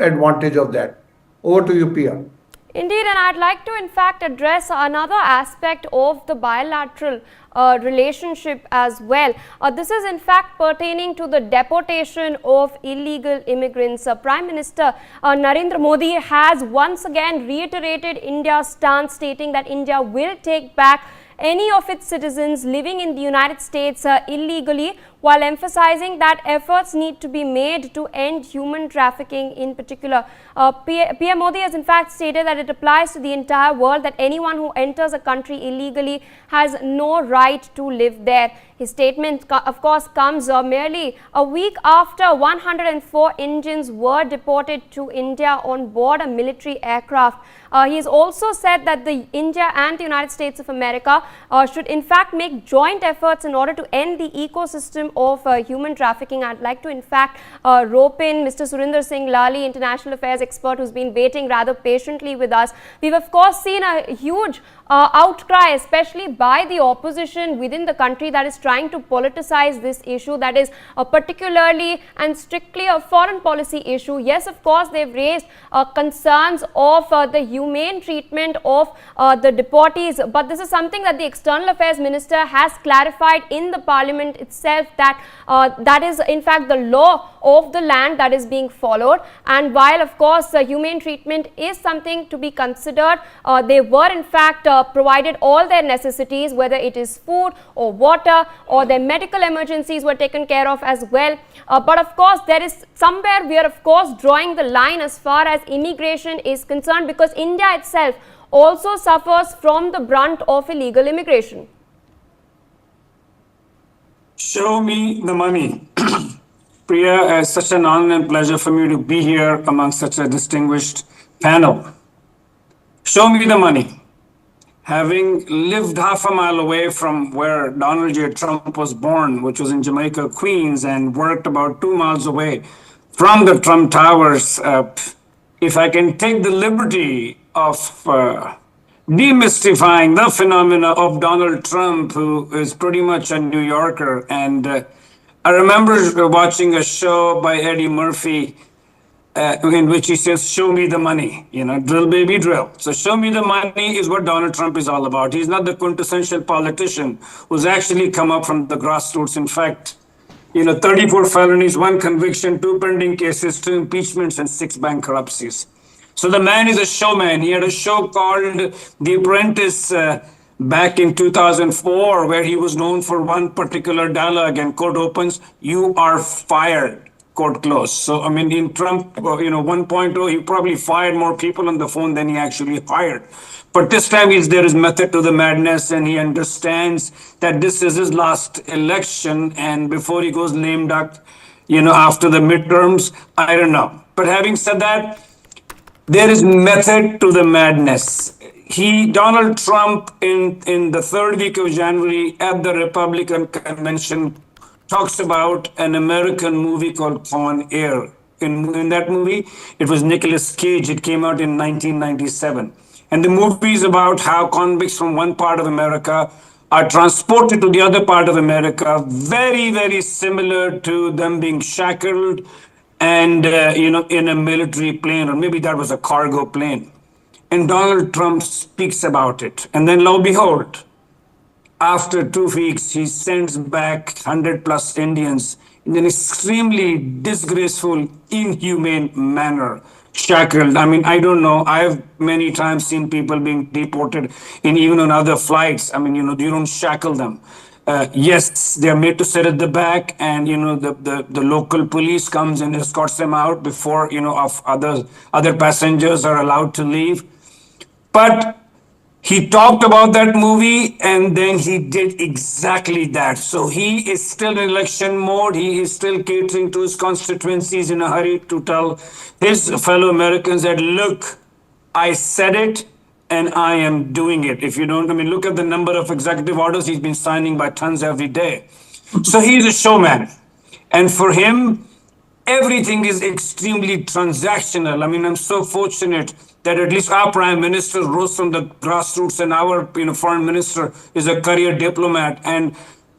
advantage of that. Over to you, Pia. Indeed, and I'd like to in fact address another aspect of the bilateral relationship as well. This is in fact pertaining to the deportation of illegal immigrants. Prime Minister Narendra Modi has once again reiterated India's stance, stating that India will take back any of its citizens living in the United States illegally, while emphasizing that efforts need to be made to end human trafficking in particular. PM Modi has in fact stated that it applies to the entire world, that anyone who enters a country illegally has no right to live there. His statement, of course, comes merely a week after 104 Indians were deported to India on board a military aircraft. He has also said that India and the United States of America should in fact make joint efforts in order to end the ecosystem of human trafficking. I'd like to in fact rope in Mr. Surinder Singh Lali, international affairs expert, who's been waiting rather patiently with us. We've of course seen a huge outcry, especially by the opposition within the country, that is trying to politicize this issue, that is particularly and strictly a foreign policy issue. Yes, of course, they've raised concerns of the humane treatment of the deportees, but this is something that the External Affairs Minister has clarified in the Parliament itself, that that is in fact the law of the land that is being followed. And while of course humane treatment is something to be considered, they were in fact provided all their necessities, whether it is food or water, or their medical emergencies were taken care of as well. But of course there is somewhere we are of course drawing the line as far as immigration is concerned, because India itself also suffers from the brunt of illegal immigration. Show me the money. Priya, it's such an honor and pleasure for me to be here among such a distinguished panel. Show me the money. Having lived half a mile away from where Donald J. Trump was born, which was in Jamaica, Queens, and worked about 2 miles away from the Trump Towers, if I can take the liberty of demystifying the phenomena of Donald Trump, who is pretty much a New Yorker. And I remember watching a show by Eddie Murphy in which he says, show me the money, drill baby drill. So show me the money is what Donald Trump is all about. He's not the quintessential politician who's actually come up from the grassroots. In fact, 34 felonies, 1 conviction, 2 pending cases, 2 impeachments, and 6 bankruptcies. So the man is a showman. He had a show called The Apprentice back in 2004, where he was known for one particular dialogue, and quote opens, "You are fired," quote close. So, I mean, in Trump, 1.0, he probably fired more people on the phone than he actually hired. But this time there is method to the madness, and he understands that this is his last election, and before he goes lame duck, after the midterms, I don't know. But having said that, there is method to the madness. Donald Trump, in the 3rd week of January at the Republican convention, talks about an American movie called Con Air. In that movie, it was Nicolas Cage. It came out in 1997. And the movie is about how convicts from one part of America are transported to the other part of America, very, very similar to them being shackled and, in a military plane, or maybe that was a cargo plane. And Donald Trump speaks about it. And then lo and behold, after 2 weeks, he sends back 100+ Indians in an extremely disgraceful, inhumane manner, shackled. I mean, I don't know. I've many times seen people being deported even on other flights. I mean, you don't shackle them. Yes, they are made to sit at the back, and the local police comes and escorts them out before other passengers are allowed to leave. But he talked about that movie, and then he did exactly that. So he is still in election mode. He is still catering to his constituencies in a hurry to tell his fellow Americans that, look, I said it and I am doing it. If you don't, look at the number of executive orders he's been signing by tons every day. So he's a showman. And for him, everything is extremely transactional. I'm so fortunate that at least our Prime Minister rose from the grassroots, and our foreign minister is a career diplomat. And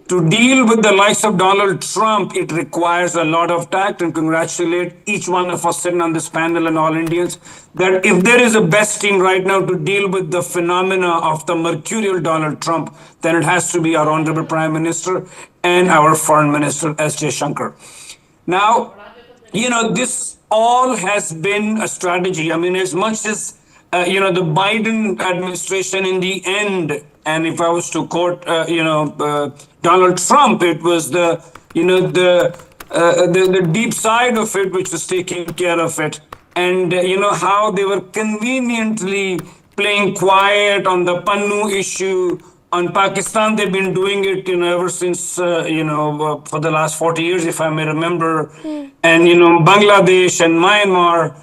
To deal with the likes of Donald Trump, it requires a lot of tact, and congratulate each one of us sitting on this panel and all Indians that if there is a best team right now to deal with the phenomena of the mercurial Donald Trump, then it has to be our Honorable Prime Minister and our Foreign Minister, S.J. Shankar. Now, this all has been a strategy. I mean, as much as, the Biden administration in the end, and if I was to quote, Donald Trump, it was the deep side of it, which was taking care of it. And, how they were conveniently playing quiet on the Pannu issue. On Pakistan, they've been doing it, ever since, for the last 40 years, if I may remember. And, Bangladesh and Myanmar.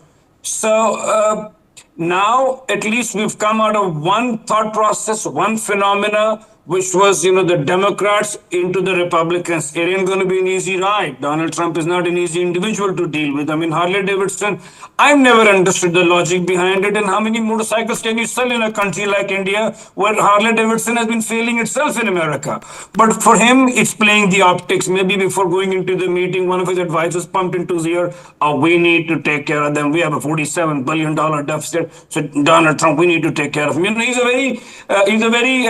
So now, at least we've come out of one thought process, one phenomena, which was, the Democrats into the Republicans. It ain't going to be an easy ride. Donald Trump is not an easy individual to deal with. I mean, Harley Davidson, I've never understood the logic behind it. And how many motorcycles can you sell in a country like India where Harley Davidson has been failing itself in America? But for him, it's playing the optics. Maybe before going into the meeting, one of his advisors pumped into his ear, we need to take care of them. We have a $47 billion deficit. So Donald Trump, we need to take care of him. He's a very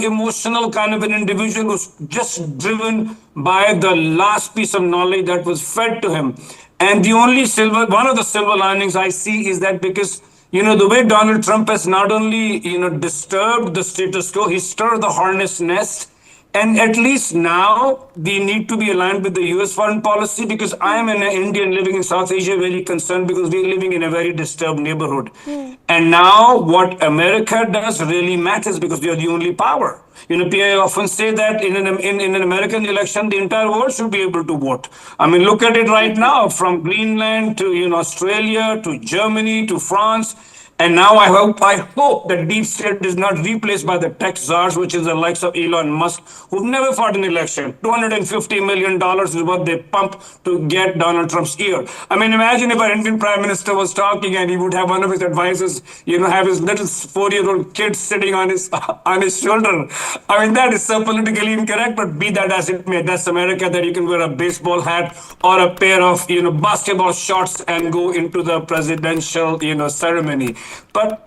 emotional kind of an individual who's just driven by the last piece of knowledge that was fed to him. And one of the silver linings I see is that because, the way Donald Trump has not only, disturbed the status quo, he stirred the hornet's nest. And at least now we need to be aligned with the US foreign policy, because I am an Indian living in South Asia, very concerned because we're living in a very disturbed neighborhood. And now what America does really matters because we are the only power. I often say that in an American election, the entire world should be able to vote. I mean, look at it right now, from Greenland to Australia to Germany to France. And now I hope that deep state is not replaced by the tech czars, which is the likes of Elon Musk, who've never fought an election. $250 million is what they pump to get Donald Trump's ear. I mean, imagine if our Indian Prime Minister was talking and he would have one of his advisors, have his little 4-year-old kid sitting on his shoulder. I mean, that is so politically incorrect, but be that as it may, that's America, that you can wear a baseball hat or a pair of, basketball shorts and go into the presidential, ceremony. But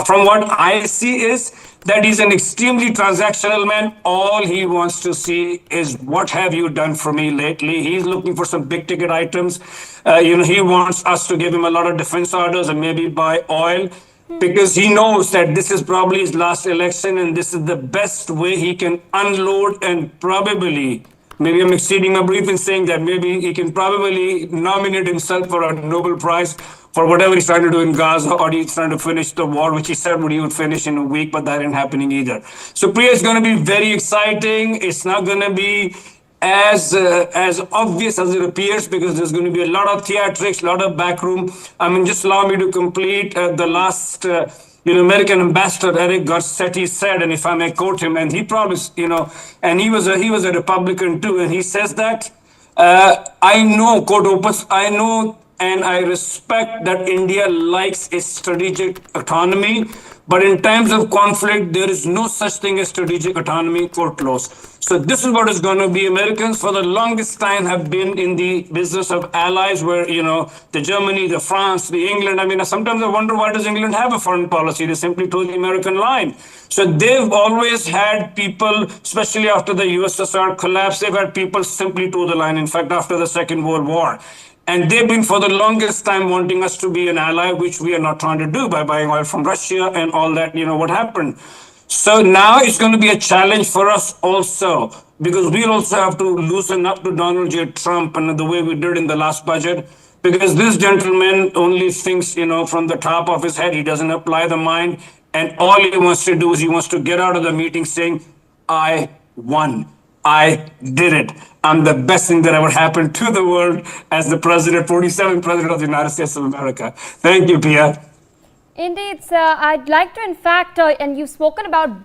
from what I see is that he's an extremely transactional man. All he wants to see is, what have you done for me lately? He's looking for some big ticket items. He wants us to give him a lot of defense orders and maybe buy oil, because he knows that this is probably his last election and this is the best way he can unload and probably, maybe I'm exceeding my brief in saying that maybe he can probably nominate himself for a Nobel Prize for whatever he's trying to do in Gaza, or he's trying to finish the war, which he said he would finish in a week, but that ain't happening either. So Priya, it's going to be very exciting. It's not going to be as obvious as it appears, because there's going to be a lot of theatrics, a lot of backroom. I mean, just allow me to complete the last American ambassador Eric Garcetti said, and if I may quote him, and he promised, and he was a Republican too, and he says that, I know, quote opus, I know and I respect that India likes its strategic autonomy, but in times of conflict, there is no such thing as strategic autonomy, quote close. So this is what is going to be. Americans for the longest time have been in the business of allies, where, the Germany, the France, the England. I mean, sometimes I wonder, why does England have a foreign policy? They simply toe the American line. So they've always had people, especially after the USSR collapse, they've had people simply toe the line. In fact, after the Second World War. And they've been for the longest time wanting us to be an ally, which we are not trying to do by buying oil from Russia and all that, what happened. So now it's going to be a challenge for us also, because we'll also have to loosen up to Donald J. Trump, and the way we did in the last budget, because this gentleman only thinks, from the top of his head. He doesn't apply the mind. And all he wants to do is he wants to get out of the meeting saying, I won. I did it. I'm the best thing that ever happened to the world as the 47th president of the United States of America. Thank you, Pia. Indeed, sir. I'd like to, in fact, and you've spoken about